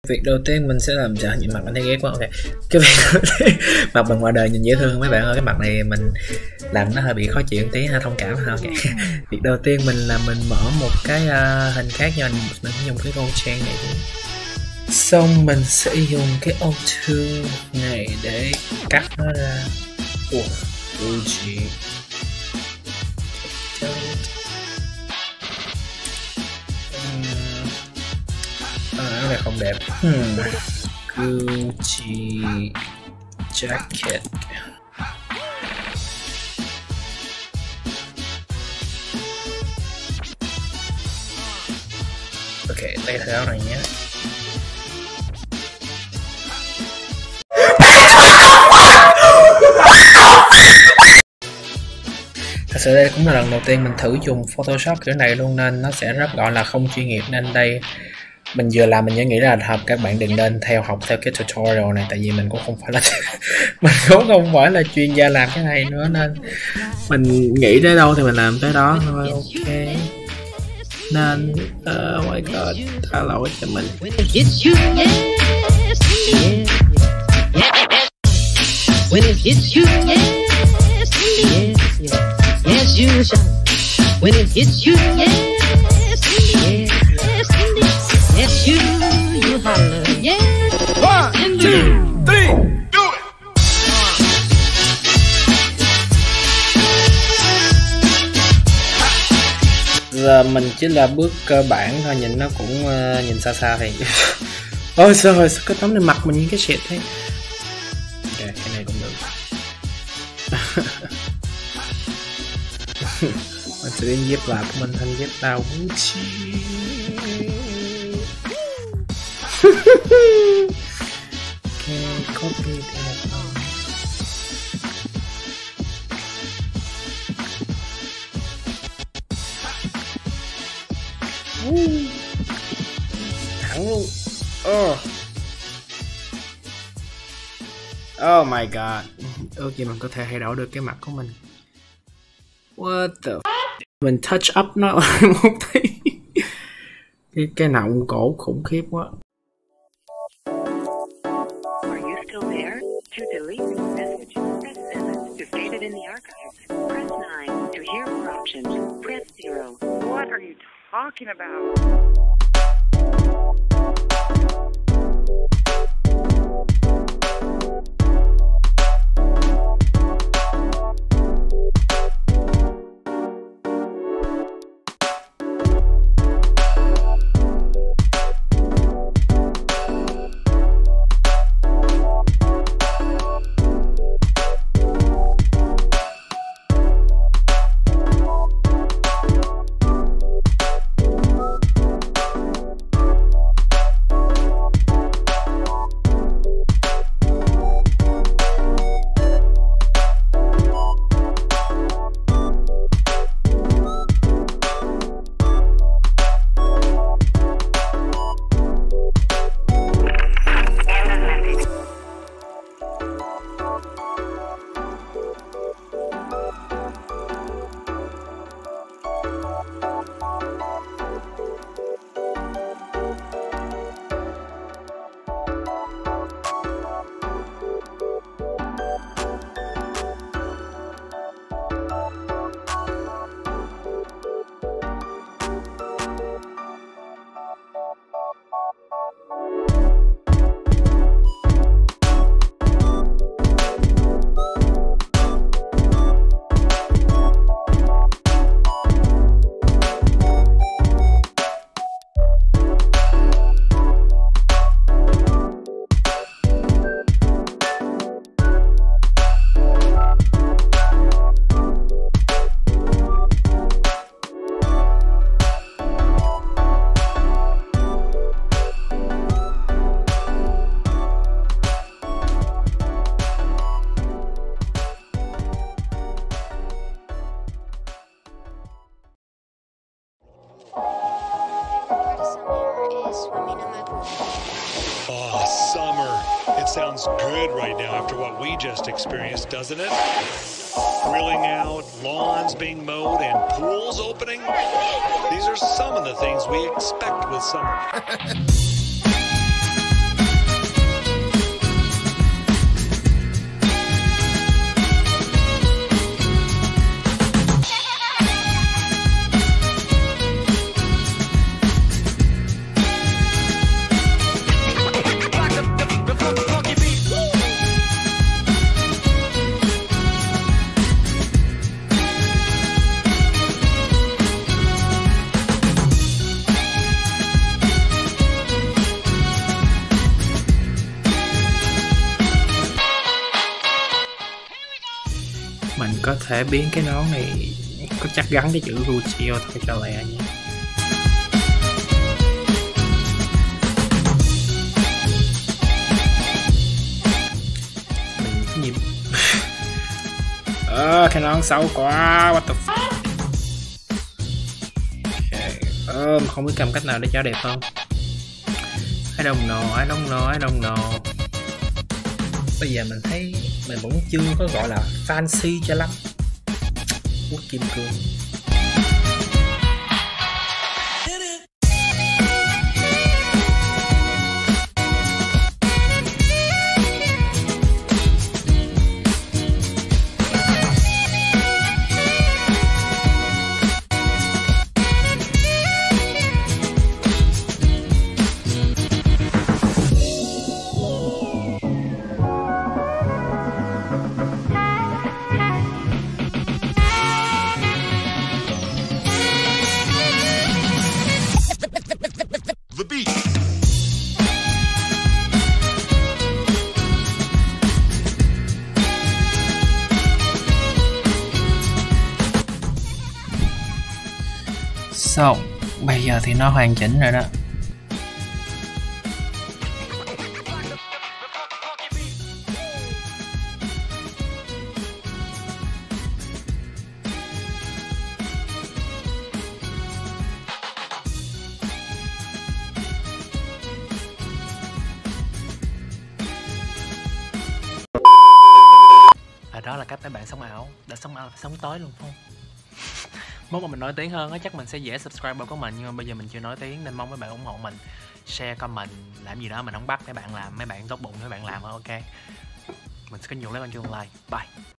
Việc đầu tiên mình sẽ làm cho những mặt anh thấy ghét quá. Ok, cái việc đầu tiên, mặt bằng ngoài đời nhìn dễ thương mấy bạn ơi, cái mặt này mình làm nó hơi bị khó chịu một tí ha, thông cảm ha. Ok, việc đầu tiên mình là mình mở một cái hình khác, nhưng mình dùng cái con trang này xong mình sẽ dùng cái auto này để cắt nó ra. Ủa gì cái này không đẹp. Gucci jacket. Ok, lấy thử áo này nhé. Thật sự đây cũng là lần đầu tiên mình thử dùng Photoshop kiểu này luôn, nên nó sẽ rất gọi là không chuyên nghiệp, nên đây mình vừa làm mình chỉ nghĩ là hợp các bạn đừng nên học theo cái tutorial này, tại vì mình cũng không phải là mình cũng không phải là chuyên gia làm cái này nữa, nên mình nghĩ tới đâu thì mình làm tới đó thôi. Ok, nên oh my god, tha lỗi cho mình. When it hits you, yes, you shall. When it hits you, yes, you holler, yes. 1, 2, 3, do it. Giờ mình chỉ là bước cơ bản thôi, nhìn nó cũng nhìn xa xa thì ôi sao rồi, sao cái tấm này mặt mình như cái shit thế. Okay, cái này cũng được. Mình sẽ biến dép lạp của mình thành dép đào Gucci. Ok, copy that. Thẳng luôn. Oh my god. Ok, mình có thể thay đổi được cái mặt của mình. What the f... Mình touch up nó một tí. Cái nọng cổ khủng khiếp quá. Are you still there? To delete this message, press 7. To save it in the archives, press 9. To hear more options, press 0. What are you talking about? sounds good right now after what we just experienced, doesn't it? Grilling out, lawns being mowed, and pools opening. These are some of the things we expect with summer. có thể biến cái nón này có chắc gắn cái chữ Gucci thôi cho lẹ nhé. Mình cái gì cái nón xấu quá, what the fuck. Okay. Không biết cầm cách nào để cho đẹp hơn. I don't know. Bây giờ mình thấy mình vẫn chưa có gọi là fancy cho lắm. Quốc kim cương. The beat. Xong, bây giờ thì nó hoàn chỉnh rồi đó. Đó là cách mấy bạn sống ảo. Đã sống ảo phải sống tối luôn không? Mốt mà mình nổi tiếng hơn á chắc mình sẽ dễ subscriber của mình, nhưng mà bây giờ mình chưa nổi tiếng nên mong mấy bạn ủng hộ mình, share, comment, làm gì đó mình không bắt mấy bạn làm, mấy bạn tốt bụng mấy bạn làm thôi, ok. Mình sẽ có nhiều clip anh chưa like. Bye.